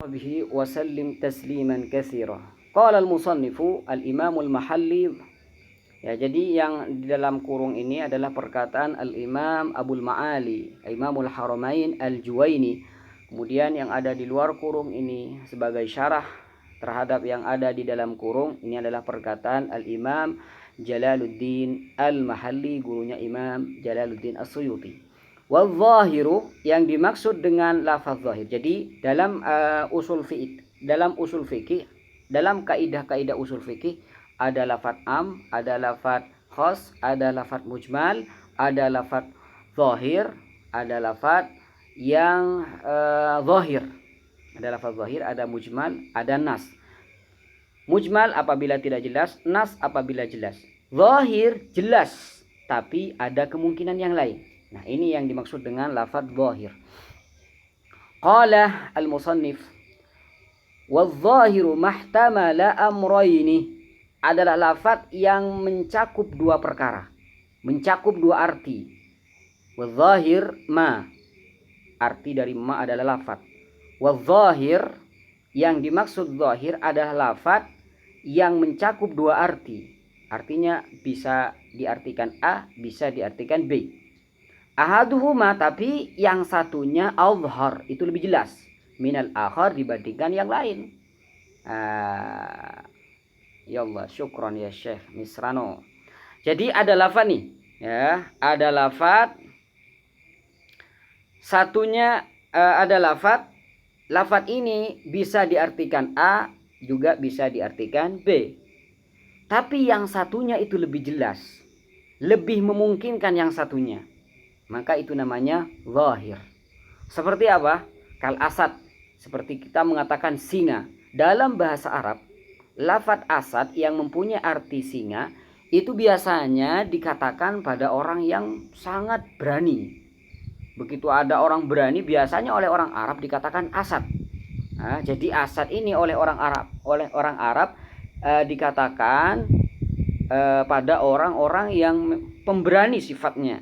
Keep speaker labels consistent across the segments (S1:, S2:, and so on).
S1: به وسلم تسليما كثيرا. قال المصنف الإمام المحلي. Ya, jadi yang di dalam kurung ini adalah perkataan Al-Imam Abul Ma'ali, Imamul Haramain Al-Juwaini. Kemudian yang ada di luar kurung ini sebagai syarah terhadap yang ada di dalam kurung ini adalah perkataan Al-Imam Jalaluddin Al-Mahalli, gurunya Imam Jalaluddin As-Suyuti. Wal-zahiru, yang dimaksud dengan lafaz zahir. Jadi dalam usul fikih, dalam kaidah-kaidah usul fikih ada lafaz am, ada lafaz khas, ada lafaz mujmal, ada lafaz zahir, ada lafaz yang zahir. Ada lafaz zahir, ada mujmal, ada nas. Mujmal apabila tidak jelas, nas apabila jelas. Zahir jelas, tapi ada kemungkinan yang lain. Nah, ini yang dimaksud dengan lafaz zahir. Qala al-musannif, wal-zahiru mahtamala amrayni, adalah lafaz yang mencakup dua perkara, mencakup dua arti. Wal-zahir ma, arti dari ma adalah lafaz. Wal-zahir, yang dimaksud zahir adalah lafaz yang mencakup dua arti. Artinya bisa diartikan A, bisa diartikan B. Ahaduhuma, tapi yang satunya azhar, itu lebih jelas minal akhar, dibandingkan yang lain. Ya Allah, syukron ya Syekh Misrano. Jadi ada lafaz nih, ya, ada lafaz satunya, ada lafaz ini bisa diartikan A, juga bisa diartikan B. Tapi yang satunya itu lebih jelas, lebih memungkinkan yang satunya. Maka itu namanya zahir. Seperti apa? Kal asad, seperti kita mengatakan singa. Dalam bahasa Arab, lafaz asad yang mempunyai arti singa itu biasanya dikatakan pada orang yang sangat berani. Begitu ada orang berani, biasanya oleh orang Arab dikatakan asad. Nah, jadi asad ini oleh orang Arab dikatakan pada orang-orang yang pemberani sifatnya.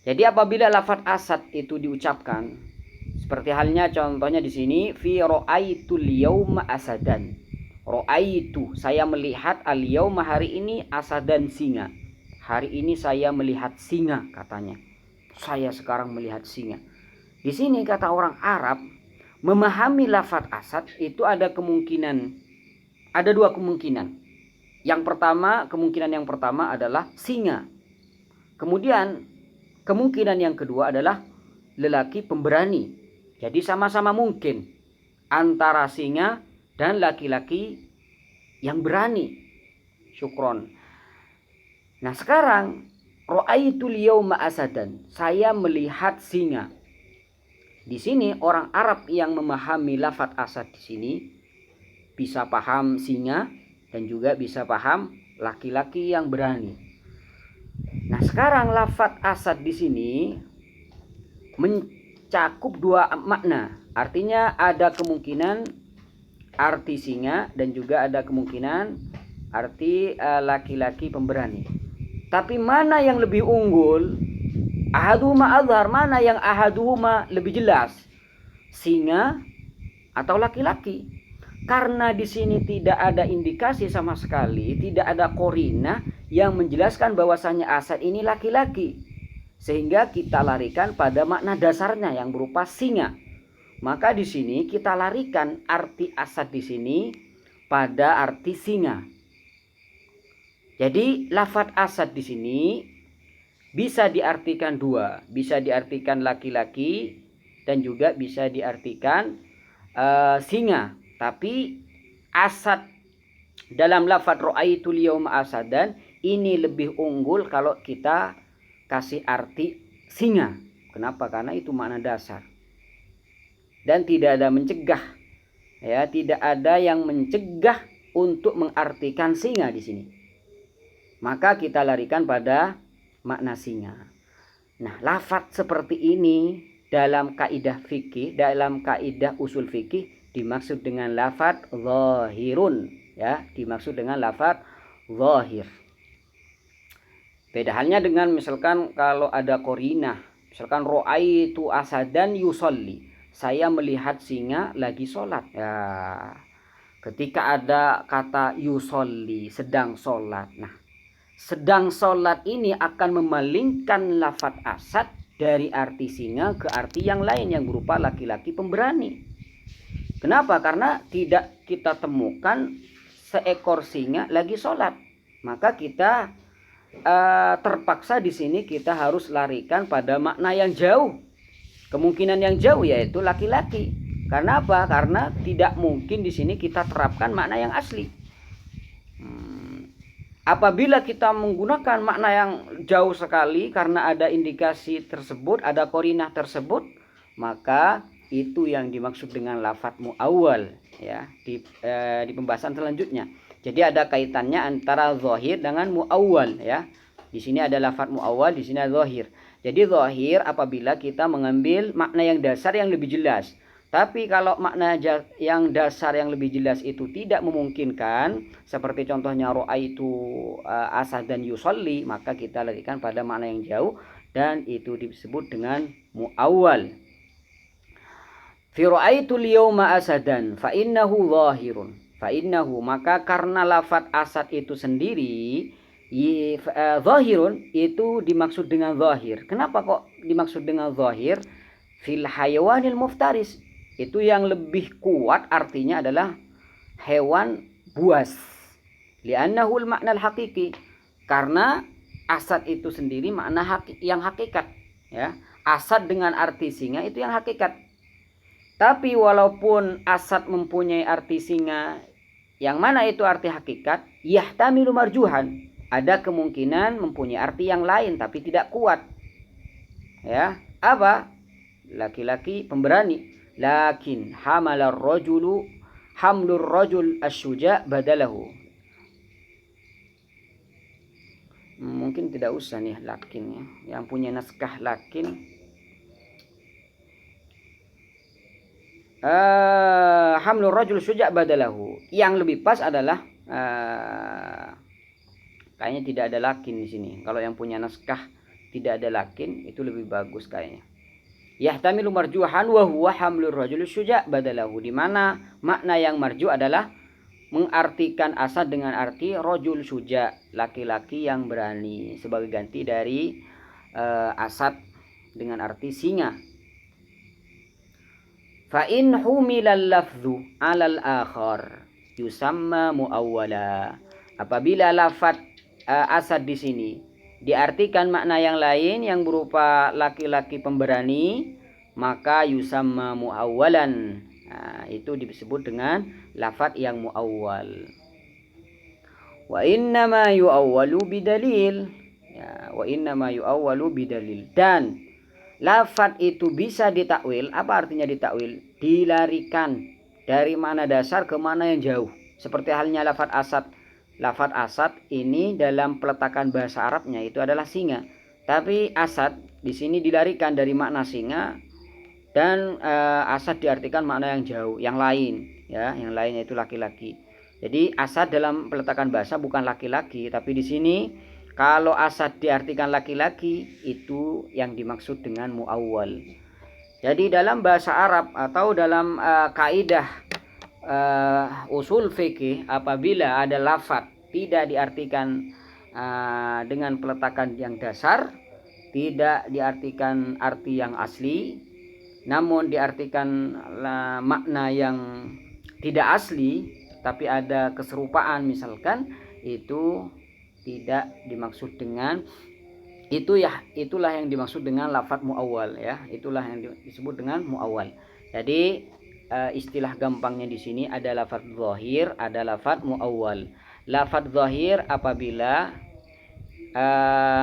S1: Jadi apabila lafaz asad itu diucapkan, seperti halnya contohnya di sini, fi ra'aitul yauma asadan. Ra'aitu, saya melihat, al yauma, hari ini, asadan, singa. Hari ini saya melihat singa, katanya. Saya sekarang melihat singa. Di sini kata orang Arab, memahami lafaz asad itu ada dua kemungkinan. Kemungkinan yang pertama adalah singa. Kemudian kemungkinan yang kedua adalah lelaki pemberani. Jadi sama-sama mungkin antara singa dan laki-laki yang berani. Syukron. Nah, sekarang ra'aitul yauma asadan, saya melihat singa. Di sini orang Arab yang memahami lafaz asad di sini bisa paham singa dan juga bisa paham laki-laki yang berani. Nah, sekarang lafaz asad di sini mencakup dua makna. Artinya ada kemungkinan arti singa dan juga ada kemungkinan arti laki-laki pemberani. Tapi mana yang lebih unggul? Ahaduhuma azhar, mana yang ahaduhuma lebih jelas? Singa atau laki-laki? Karena di sini tidak ada indikasi sama sekali, tidak ada qarinah yang menjelaskan bahwasanya asad ini laki-laki. Sehingga kita larikan pada makna dasarnya yang berupa singa. Maka di sini kita larikan arti asad di sini pada arti singa. Jadi lafaz asad di sini bisa diartikan dua, bisa diartikan laki-laki dan juga bisa diartikan singa. Tapi asad dalam lafaz ra'aitul yauma asadan ini lebih unggul kalau kita kasih arti singa. Kenapa? Karena itu makna dasar. Dan tidak ada mencegah. Ya, tidak ada yang mencegah untuk mengartikan singa di sini. Maka kita larikan pada makna singa. Nah, lafaz seperti ini dalam kaidah fikih, dalam kaidah usul fikih dimaksud dengan lafaz zahirun, ya, dimaksud dengan lafaz zahir. Beda halnya dengan misalkan kalau ada qarinah, misalkan ra'aitu asadan yusolli, saya melihat singa lagi sholat. Ya, ketika ada kata yusolli, sedang sholat. Nah, sedang sholat ini akan memalingkan lafadz asad dari arti singa ke arti yang lain yang berupa laki-laki pemberani. Kenapa? Karena tidak kita temukan seekor singa lagi sholat. Maka kita terpaksa di sini kita harus larikan pada makna yang jauh. Kemungkinan yang jauh yaitu laki-laki. Karena apa? Karena tidak mungkin di sini kita terapkan makna yang asli. Apabila kita menggunakan makna yang jauh sekali karena ada indikasi tersebut, ada qarinah tersebut, maka itu yang dimaksud dengan lafadz muawwal ya di pembahasan selanjutnya. Jadi ada kaitannya antara zahir dengan muawwal ya. Di sini ada lafadz muawwal, di sini ada zahir. Jadi zahir apabila kita mengambil makna yang dasar yang lebih jelas. Tapi kalau makna yang dasar yang lebih jelas itu tidak memungkinkan, seperti contohnya ra'aitu asadan yusolli, maka kita larikan pada makna yang jauh dan itu disebut dengan muawwal. Fi ra'aitul yawma asadan fa innahu zahirun. Fa innahu, maka karena lafadz asad itu sendiri zahirun itu dimaksud dengan zahir. Kenapa kok dimaksud dengan zahir? Fil hayawanil muftaris. Itu yang lebih kuat artinya adalah hewan buas. Li'annahu al-makna al-haqiqi. Karena asad itu sendiri makna yang hakikat ya. Asad dengan arti singa itu yang hakikat. Tapi walaupun asad mempunyai arti singa, yang mana itu arti hakikat, yahtamilu marjuhan, ada kemungkinan mempunyai arti yang lain tapi tidak kuat. Ya, apa? Laki-laki pemberani. Lakin hamlur rajul asy-syuja' badalahu. Mungkin tidak usah nih lakin ya. Yang punya naskah lakin hamlur rajul syuja' badalahu. Yang lebih pas adalah kayaknya tidak ada lakin di sini. Kalau yang punya naskah tidak ada lakin itu lebih bagus kayaknya. Yahtamilu marjuhan wa huwa hamlur rajul syuja' badalahu, di mana makna yang marju adalah mengartikan asad dengan arti rajul syuja', laki-laki yang berani, sebagai ganti dari asad dengan arti singa. Fa in humilal lafzu 'alal akhar yusamma muawwala. Apabila lafadz asad di sini diartikan makna yang lain yang berupa laki-laki pemberani, maka yusamma muawwalan. Nah, itu disebut dengan lafadz yang muawwal. Wa innama yuawwalu bidalil. Ya, wa innama yuawwalu bidalil. Dan lafadz itu bisa ditakwil. Apa artinya ditakwil? Dilarikan dari makna dasar ke makna yang jauh. Seperti halnya lafadz asad. Lafadz asad ini dalam peletakan bahasa Arabnya itu adalah singa. Tapi asad di sini dilarikan dari makna singa dan asad diartikan makna yang jauh, yang lain ya, yang lain yaitu laki-laki. Jadi asad dalam peletakan bahasa bukan laki-laki, tapi di sini kalau asad diartikan laki-laki itu yang dimaksud dengan muawwal. Jadi dalam bahasa Arab atau dalam kaidah usul fikih, apabila ada lafadz tidak diartikan dengan peletakan yang dasar, tidak diartikan arti yang asli, namun diartikan makna yang tidak asli tapi ada keserupaan misalkan, itu tidak dimaksud dengan itu ya, itulah yang dimaksud dengan lafadz muawwal ya, itulah yang disebut dengan muawwal. Jadi istilah gampangnya di sini ada lafadz zahir, ada lafadz muawwal. Lafadz zahir apabila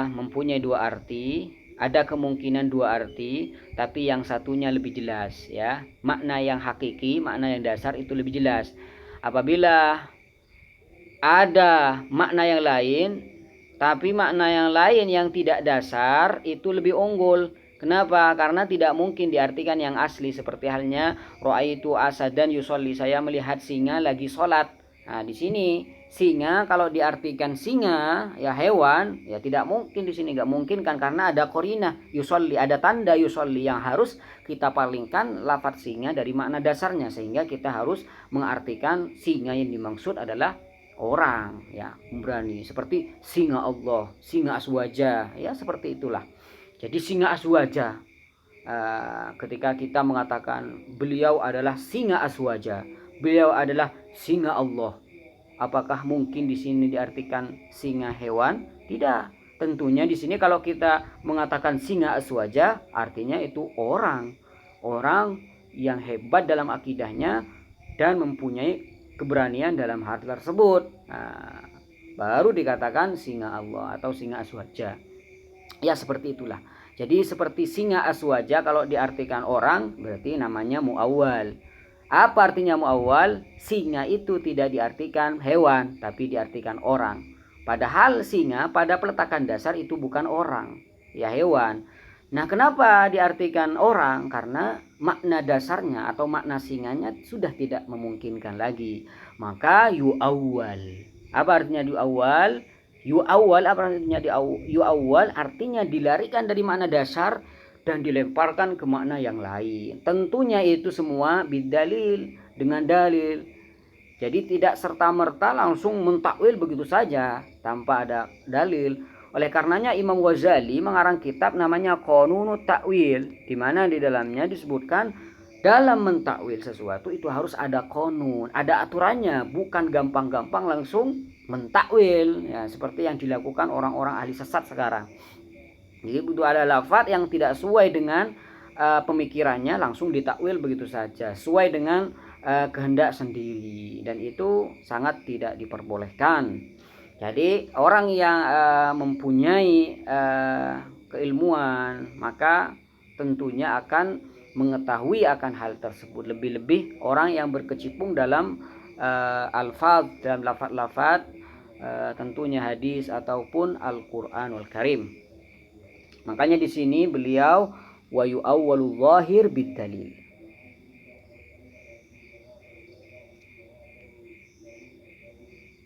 S1: mempunyai dua arti, ada kemungkinan dua arti, tapi yang satunya lebih jelas ya. Makna yang hakiki, makna yang dasar itu lebih jelas. Apabila ada makna yang lain, tapi makna yang lain yang tidak dasar itu lebih unggul. Kenapa? Karena tidak mungkin diartikan yang asli, seperti halnya ra'aitu asadan yusolli, saya melihat singa lagi sholat. Nah, di sini singa kalau diartikan singa ya hewan ya tidak mungkin, di sini nggak mungkin kan, karena ada korina yusolli, ada tanda yusolli yang harus kita palingkan lafadz singa dari makna dasarnya, sehingga kita harus mengartikan singa yang dimaksud adalah orang ya pemberani, seperti singa Allah, singa aswaja ya, seperti itulah. Jadi singa aswaja, ketika kita mengatakan beliau adalah singa aswaja, beliau adalah singa Allah, apakah mungkin di sini diartikan singa hewan? Tidak. Tentunya di sini kalau kita mengatakan singa aswaja, artinya itu orang, orang yang hebat dalam akidahnya dan mempunyai keberanian dalam hal tersebut. Nah, baru dikatakan singa Allah atau singa aswaja. Ya seperti itulah. Jadi seperti singa aswaja kalau diartikan orang berarti namanya muawwal. Apa artinya muawwal? Singa itu tidak diartikan hewan tapi diartikan orang. Padahal singa pada peletakan dasar itu bukan orang, ya hewan. Nah, kenapa diartikan orang? Karena makna dasarnya atau makna singanya sudah tidak memungkinkan lagi. Maka yuawwal. Apa artinya yuawwal? Yuawwal apa artinya yuawwal? Artinya dilarikan dari makna dasar dan dilemparkan ke makna yang lain. Tentunya itu semua bidalil, dengan dalil. Jadi tidak serta-merta langsung mentakwil begitu saja tanpa ada dalil. Oleh karenanya Imam Ghazali mengarang kitab namanya Qanunut Ta'wil, di mana di dalamnya disebutkan dalam mentakwil sesuatu itu harus ada konun, ada aturannya, bukan gampang-gampang langsung mentakwil ya, seperti yang dilakukan orang-orang ahli sesat sekarang. Jadi butuh ada lafaz yang tidak sesuai dengan pemikirannya langsung ditakwil begitu saja, sesuai dengan kehendak sendiri, dan itu sangat tidak diperbolehkan. Jadi orang yang mempunyai keilmuan maka tentunya akan mengetahui akan hal tersebut, lebih-lebih orang yang berkecimpung dalam alfaz, dalam lafaz-lafaz tentunya hadis ataupun Al-Qur'anul Karim. Makanya di sini beliau wa yu'awwalu zahir bid dalil.